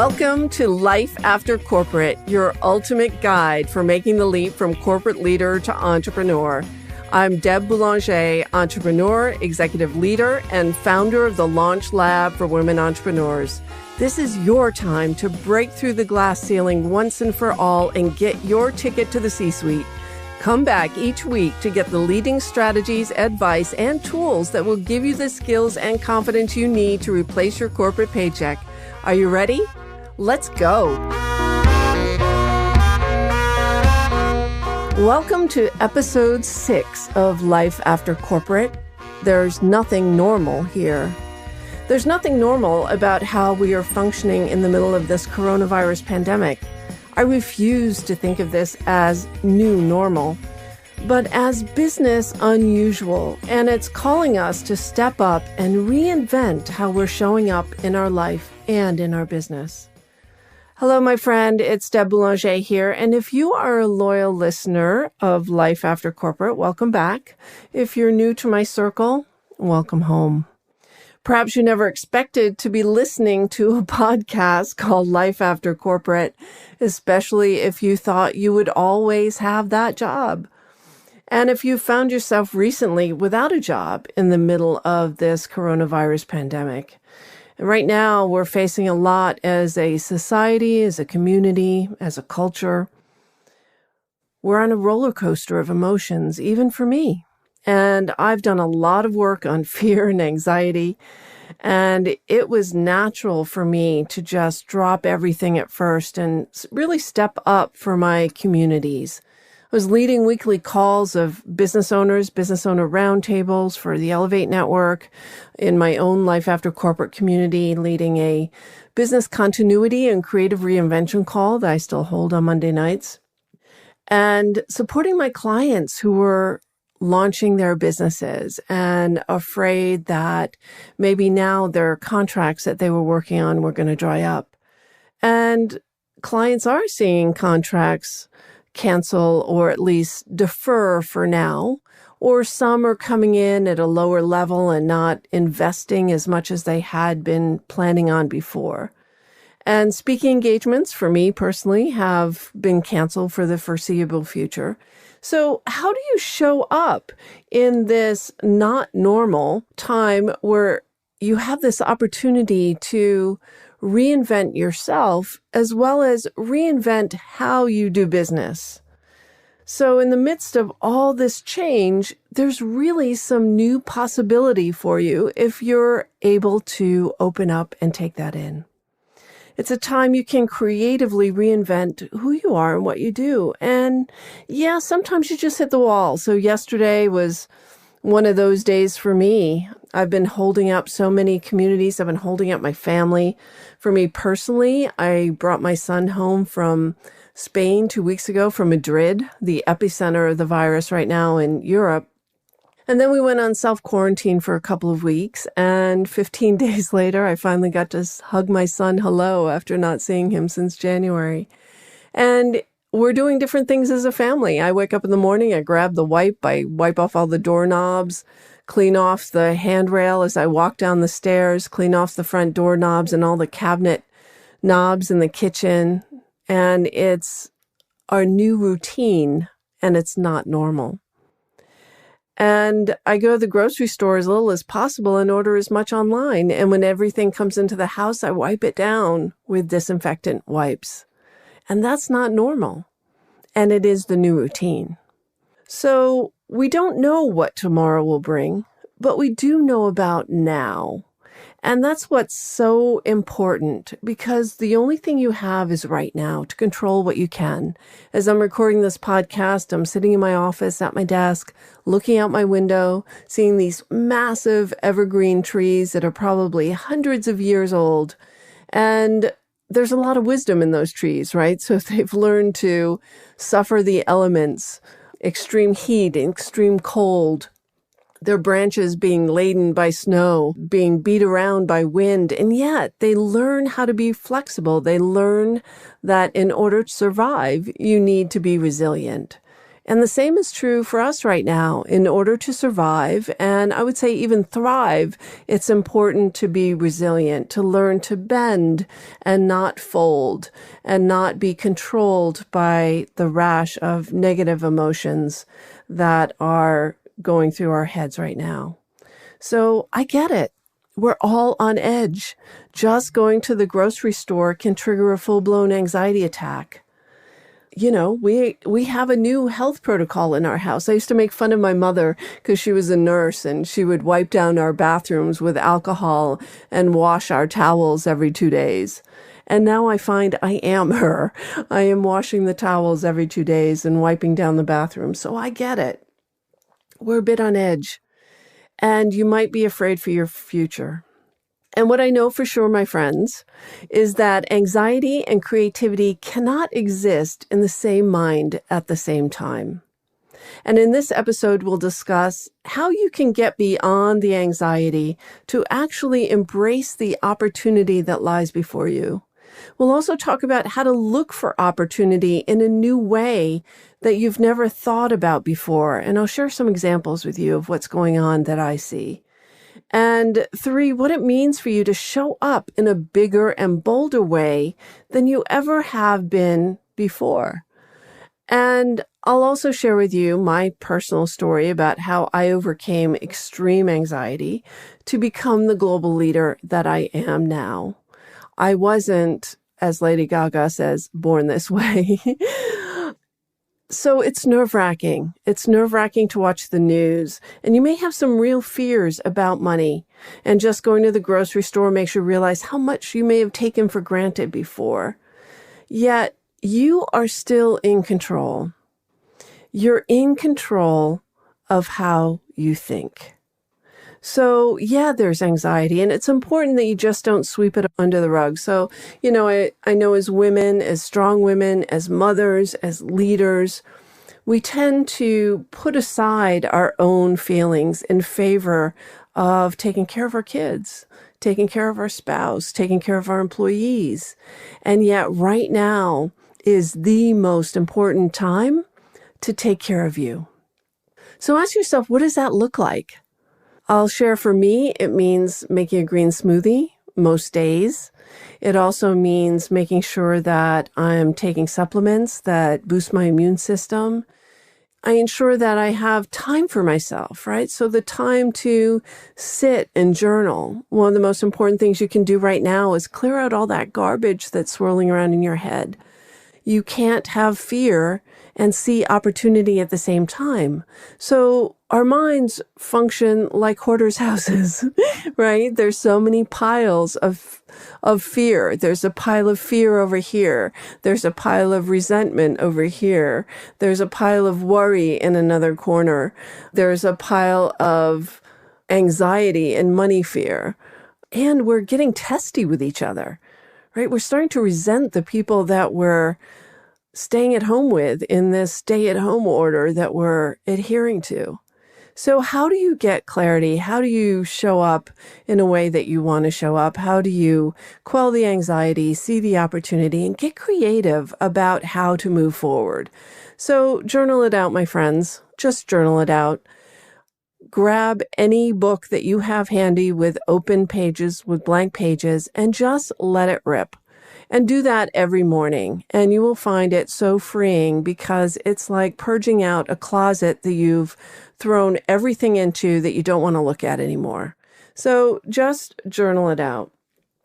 Welcome to Life After Corporate, your ultimate guide for making the leap from corporate leader to entrepreneur. I'm Deb Boulanger, entrepreneur, executive leader, and founder of the Launch Lab for Women Entrepreneurs. This is your time to break through the glass ceiling once and for all and get your ticket to the C-suite. Come back each week to get the leading strategies, advice, and tools that will give you the skills and confidence you need to replace your corporate paycheck. Are you ready? Let's go. Welcome to episode 6 of Life After Corporate. There's nothing normal here. There's nothing normal about how we are functioning in the middle of this coronavirus pandemic. I refuse to think of this as new normal, but as business unusual, and it's calling us to step up and reinvent how we're showing up in our life and in our business. Hello, my friend. It's Deb Boulanger here. And if you are a loyal listener of Life After Corporate, welcome back. If you're new to my circle, welcome home. Perhaps you never expected to be listening to a podcast called Life After Corporate, especially if you thought you would always have that job. And if you found yourself recently without a job in the middle of this coronavirus pandemic. Right now, we're facing a lot as a society, as a community, as a culture. We're on a roller coaster of emotions, even for me. And I've done a lot of work on fear and anxiety. And it was natural for me to just drop everything at first and really step up for my communities. I was leading weekly calls of business owners, business owner roundtables for the Elevate Network, in my own Life After Corporate community, leading a business continuity and creative reinvention call that I still hold on Monday nights, and supporting my clients who were launching their businesses and afraid that maybe now their contracts that they were working on were going to dry up. And clients are seeing contracts cancel or at least defer for now, or some are coming in at a lower level and not investing as much as they had been planning on before. And speaking engagements for me personally have been canceled for the foreseeable future. So how do you show up in this not normal time where you have this opportunity to reinvent yourself as well as reinvent how you do business? So in the midst of all this change, there's really some new possibility for you if you're able to open up and take that in. It's a time you can creatively reinvent who you are and what you do. And yeah, sometimes you just hit the wall. So yesterday was one of those days for me. I've been holding up so many communities. I've been holding up my family. For me personally, I brought my son home from Spain 2 weeks ago, from Madrid, the epicenter of the virus right now in Europe. And then we went on self-quarantine for a couple of weeks. And 15 days later, I finally got to hug my son hello after not seeing him since January. And we're doing different things as a family. I wake up in the morning, I grab the wipe, I wipe off all the doorknobs, clean off the handrail as I walk down the stairs, clean off the front doorknobs and all the cabinet knobs in the kitchen. And it's our new routine, and it's not normal. And I go to the grocery store as little as possible and order as much online. And when everything comes into the house, I wipe it down with disinfectant wipes. And that's not normal. And it is the new routine. So we don't know what tomorrow will bring, but we do know about now. And that's what's so important, because the only thing you have is right now to control what you can. As I'm recording this podcast, I'm sitting in my office at my desk, looking out my window, seeing these massive evergreen trees that are probably hundreds of years old. And there's a lot of wisdom in those trees, right? So they've learned to suffer the elements, extreme heat, extreme cold, their branches being laden by snow, being beat around by wind. And yet they learn how to be flexible. They learn that in order to survive, you need to be resilient. And the same is true for us right now. In order to survive, and I would say even thrive, it's important to be resilient, to learn to bend and not fold, and not be controlled by the rash of negative emotions that are going through our heads right now. So I get it. We're all on edge. Just going to the grocery store can trigger a full-blown anxiety attack. You know, we have a new health protocol in our house. I used to make fun of my mother because she was a nurse and she would wipe down our bathrooms with alcohol and wash our towels every 2 days. And now I find I am her. I am washing the towels every 2 days and wiping down the bathroom. So I get it. We're a bit on edge. And you might be afraid for your future. And what I know for sure, my friends, is that anxiety and creativity cannot exist in the same mind at the same time. And in this episode, we'll discuss how you can get beyond the anxiety to actually embrace the opportunity that lies before you. We'll also talk about how to look for opportunity in a new way that you've never thought about before. And I'll share some examples with you of what's going on that I see. And 3, what it means for you to show up in a bigger and bolder way than you ever have been before. And I'll also share with you my personal story about how I overcame extreme anxiety to become the global leader that I am now. I wasn't, as Lady Gaga says, born this way. So it's nerve-wracking. It's nerve-wracking to watch the news. And you may have some real fears about money. And just going to the grocery store makes you realize how much you may have taken for granted before. Yet you are still in control. You're in control of how you think. So yeah, there's anxiety, and it's important that you just don't sweep it under the rug. So, you know, I know as women, as strong women, as mothers, as leaders, we tend to put aside our own feelings in favor of taking care of our kids, taking care of our spouse, taking care of our employees. And yet right now is the most important time to take care of you. So ask yourself, what does that look like? I'll share for me, it means making a green smoothie most days. It also means making sure that I'm taking supplements that boost my immune system. I ensure that I have time for myself, right? So the time to sit and journal. One of the most important things you can do right now is clear out all that garbage that's swirling around in your head. You can't have fear and see opportunity at the same time. So our minds function like hoarders' houses, right? There's so many piles of fear. There's a pile of fear over here. There's a pile of resentment over here. There's a pile of worry in another corner. There's a pile of anxiety and money fear. And we're getting testy with each other, right? We're starting to resent the people that we're staying at home with in this stay-at-home order that we're adhering to. So how do you get clarity? How do you show up in a way that you want to show up? How do you quell the anxiety, see the opportunity, and get creative about how to move forward? So journal it out, my friends. Just journal it out. Grab any book that you have handy with open pages, with blank pages, and just let it rip. And do that every morning, and you will find it so freeing because it's like purging out a closet that you've thrown everything into that you don't want to look at anymore. So just journal it out.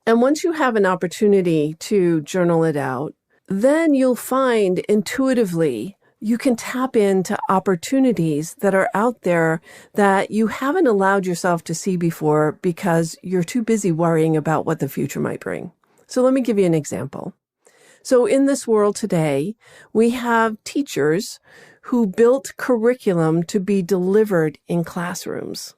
And once you have an opportunity to journal it out, then you'll find intuitively you can tap into opportunities that are out there that you haven't allowed yourself to see before because you're too busy worrying about what the future might bring. So let me give you an example. So in this world today, we have teachers who built curriculum to be delivered in classrooms.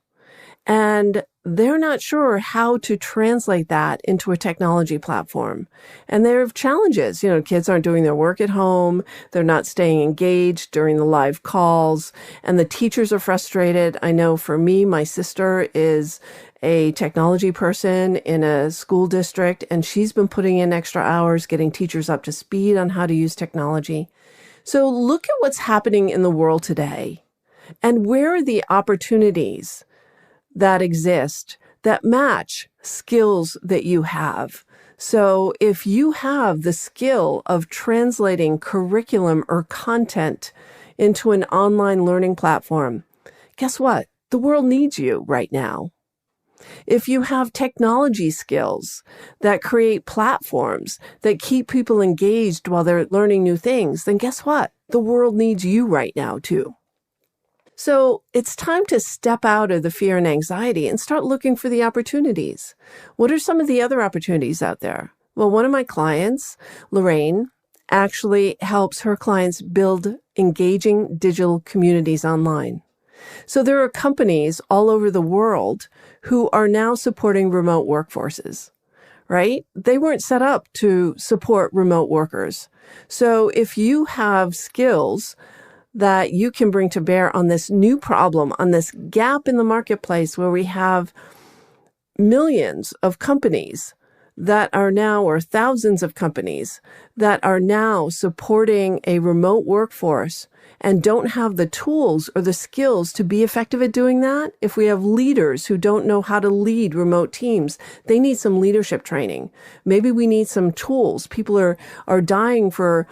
And they're not sure how to translate that into a technology platform. And there are challenges. You know, kids aren't doing their work at home. They're not staying engaged during the live calls. And the teachers are frustrated. I know for me, my sister is a technology person in a school district, and she's been putting in extra hours getting teachers up to speed on how to use technology. So look at what's happening in the world today, and where are the opportunities that exist that match skills that you have. So if you have the skill of translating curriculum or content into an online learning platform, guess what? The world needs you right now. If you have technology skills that create platforms that keep people engaged while they're learning new things, then guess what? The world needs you right now too. So it's time to step out of the fear and anxiety and start looking for the opportunities. What are some of the other opportunities out there? Well, one of my clients, Lorraine, actually helps her clients build engaging digital communities online. So there are companies all over the world who are now supporting remote workforces, right? They weren't set up to support remote workers. So if you have skills that you can bring to bear on this new problem, on this gap in the marketplace where we have millions of companies that are now, or thousands of companies that are now supporting a remote workforce and don't have the tools or the skills to be effective at doing that. If we have leaders who don't know how to lead remote teams, they need some leadership training. Maybe we need some tools. People are dying for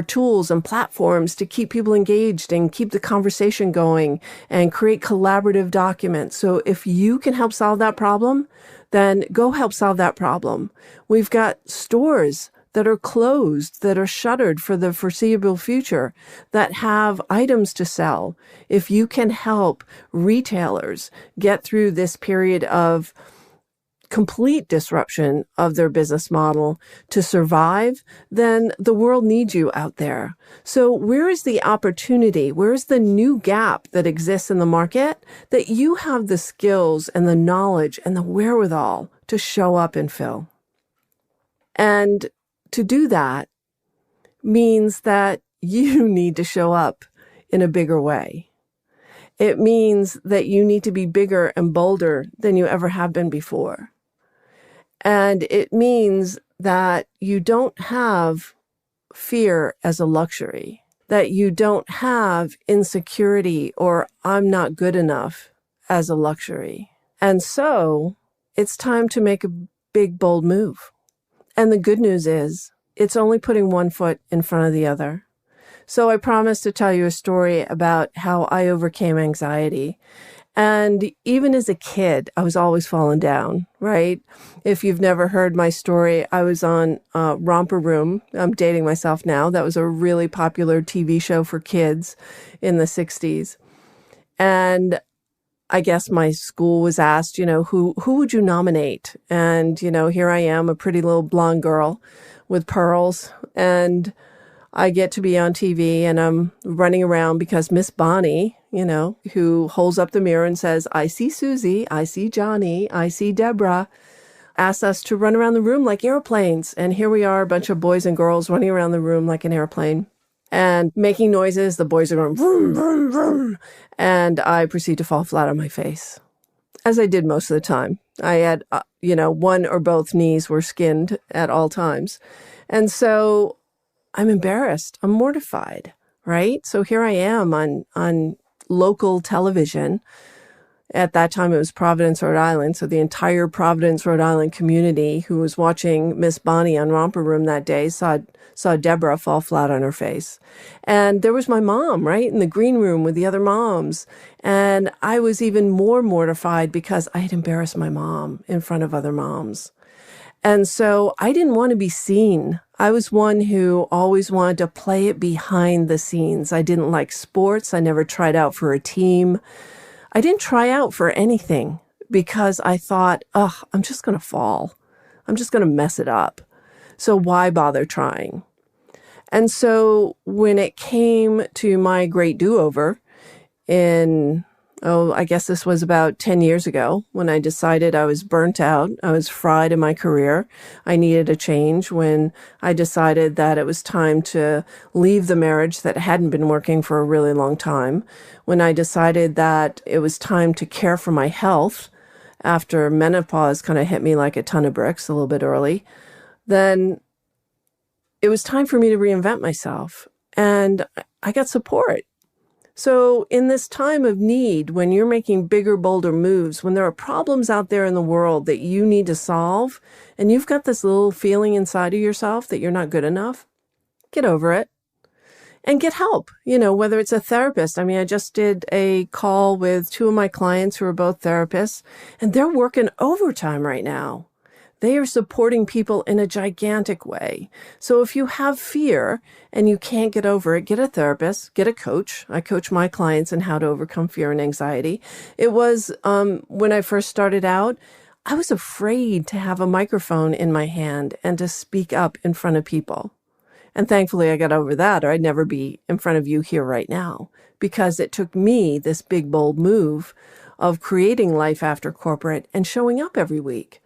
tools and platforms to keep people engaged and keep the conversation going and create collaborative documents. So if you can help solve that problem, then go help solve that problem. We've got stores that are closed, that are shuttered for the foreseeable future, that have items to sell. If you can help retailers get through this period of complete disruption of their business model to survive, then the world needs you out there. So where is the opportunity? Where is the new gap that exists in the market that you have the skills and the knowledge and the wherewithal to show up and fill? And to do that means that you need to show up in a bigger way. It means that you need to be bigger and bolder than you ever have been before. And it means that you don't have fear as a luxury, that you don't have insecurity or I'm not good enough as a luxury. And so it's time to make a big, bold move. And the good news is it's only putting one foot in front of the other. So I promised to tell you a story about how I overcame anxiety. And even as a kid, I was always falling down, right? If you've never heard my story, I was on Romper Room. I'm dating myself now. That was a really popular TV show for kids in the 60s. And I guess my school was asked, who would you nominate? And, here I am, a pretty little blonde girl with pearls. And I get to be on TV and I'm running around because Miss Bonnie, who holds up the mirror and says, I see Susie, I see Johnny, I see Deborah, asks us to run around the room like airplanes. And here we are, a bunch of boys and girls running around the room like an airplane and making noises. The boys are going, vroom, vroom, vroom. And I proceed to fall flat on my face, as I did most of the time. I had, one or both knees were skinned at all times. And so I'm embarrassed. I'm mortified, right? So here I am on local television. At that time, it was Providence, Rhode Island. So the entire Providence, Rhode Island community who was watching Miss Bonnie on Romper Room that day saw Deborah fall flat on her face. And there was my mom, right, in the green room with the other moms. And I was even more mortified because I had embarrassed my mom in front of other moms. And so I didn't want to be seen. I was one who always wanted to play it behind the scenes. I didn't like sports. I never tried out for a team. I didn't try out for anything because I thought, I'm just going to fall. I'm just going to mess it up. So why bother trying? And so when it came to my great do-over I guess this was about 10 years ago when I decided I was burnt out. I was fried in my career. I needed a change when I decided that it was time to leave the marriage that hadn't been working for a really long time. When I decided that it was time to care for my health after menopause kind of hit me like a ton of bricks a little bit early, then it was time for me to reinvent myself. and I got support. So in this time of need, when you're making bigger, bolder moves, when there are problems out there in the world that you need to solve, and you've got this little feeling inside of yourself that you're not good enough, get over it and get help, whether it's a therapist. I mean, I just did a call with two of my clients who are both therapists, and they're working overtime right now. They are supporting people in a gigantic way. So if you have fear and you can't get over it, get a therapist, get a coach. I coach my clients in how to overcome fear and anxiety. It was when I first started out, I was afraid to have a microphone in my hand and to speak up in front of people. And thankfully, I got over that, or I'd never be in front of you here right now, because it took me this big, bold move of creating Life After Corporate and showing up every week.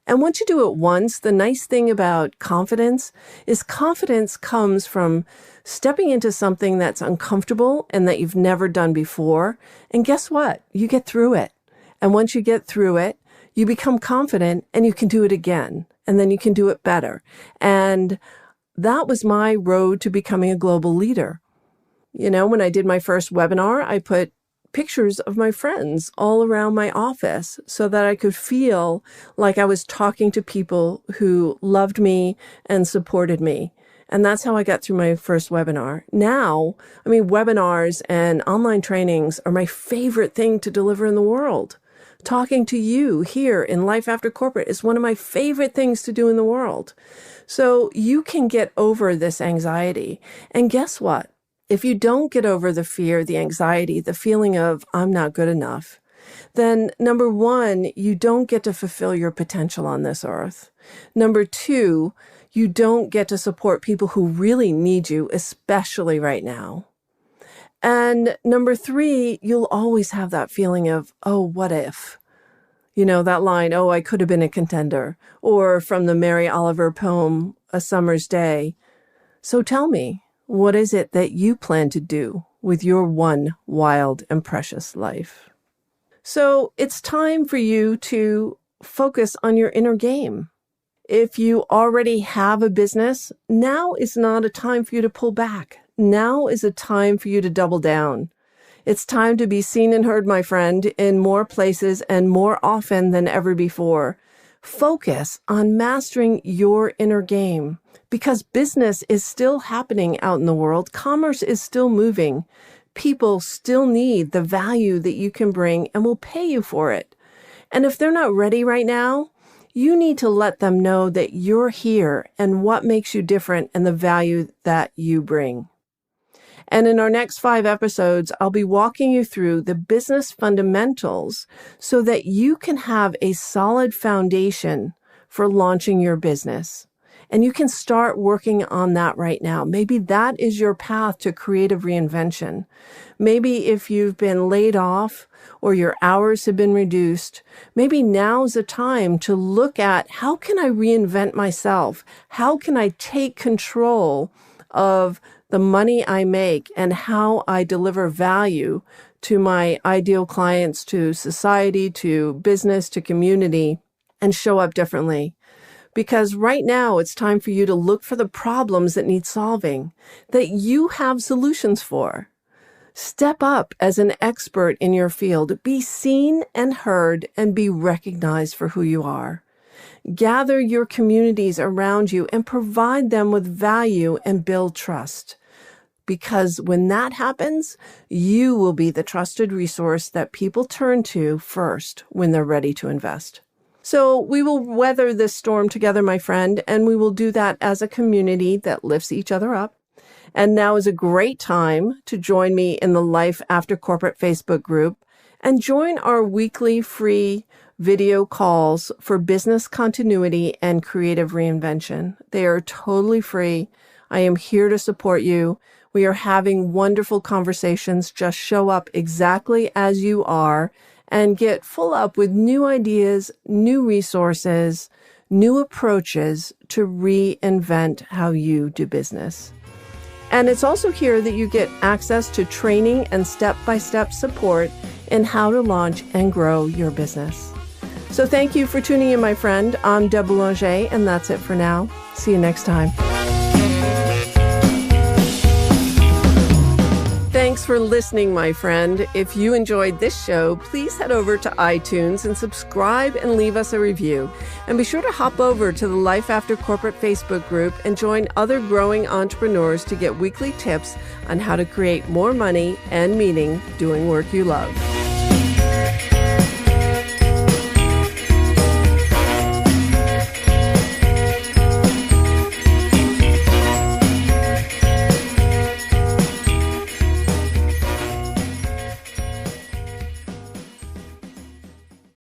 And once you do it once, the nice thing about confidence is confidence comes from stepping into something that's uncomfortable and that you've never done before. And guess what? You get through it. And once you get through it, you become confident and you can do it again. And then you can do it better. And that was my road to becoming a global leader. When I did my first webinar, I put pictures of my friends all around my office so that I could feel like I was talking to people who loved me and supported me. And that's how I got through my first webinar. Now, webinars and online trainings are my favorite thing to deliver in the world. Talking to you here in Life After Corporate is one of my favorite things to do in the world. So you can get over this anxiety. And guess what? If you don't get over the fear, the anxiety, the feeling of I'm not good enough, then number one, you don't get to fulfill your potential on this earth. Number two, you don't get to support people who really need you, especially right now. And number three, you'll always have that feeling of, oh, what if? That line, oh, I could have been a contender, or from the Mary Oliver poem, A Summer's Day. So tell me, what is it that you plan to do with your one wild and precious life? So it's time for you to focus on your inner game. If you already have a business, now is not a time for you to pull back. Now is a time for you to double down. It's time to be seen and heard, my friend, in more places and more often than ever before. Focus on mastering your inner game, because business is still happening out in the world. Commerce is still moving. People still need the value that you can bring and will pay you for it. And if they're not ready right now, you need to let them know that you're here and what makes you different and the value that you bring. And in our next 5 episodes, I'll be walking you through the business fundamentals so that you can have a solid foundation for launching your business. And you can start working on that right now. Maybe that is your path to creative reinvention. Maybe if you've been laid off or your hours have been reduced, maybe now's the time to look at how can I reinvent myself? How can I take control of the money I make and how I deliver value to my ideal clients, to society, to business, to community, and show up differently. Because right now it's time for you to look for the problems that need solving, that you have solutions for. Step up as an expert in your field. Be seen and heard and be recognized for who you are. Gather your communities around you and provide them with value and build trust. Because when that happens, you will be the trusted resource that people turn to first when they're ready to invest. So we will weather this storm together, my friend, and we will do that as a community that lifts each other up. And now is a great time to join me in the Life After Corporate Facebook group and join our weekly free video calls for business continuity and creative reinvention. They are totally free. I am here to support you. We are having wonderful conversations. Just show up exactly as you are and get full up with new ideas, new resources, new approaches to reinvent how you do business. And it's also here that you get access to training and step-by-step support in how to launch and grow your business. So thank you for tuning in, my friend. I'm Deb Boulanger, and that's it for now. See you next time. Thanks for listening, my friend. If you enjoyed this show, please head over to iTunes and subscribe and leave us a review. And be sure to hop over to the Life After Corporate Facebook group and join other growing entrepreneurs to get weekly tips on how to create more money and meaning doing work you love.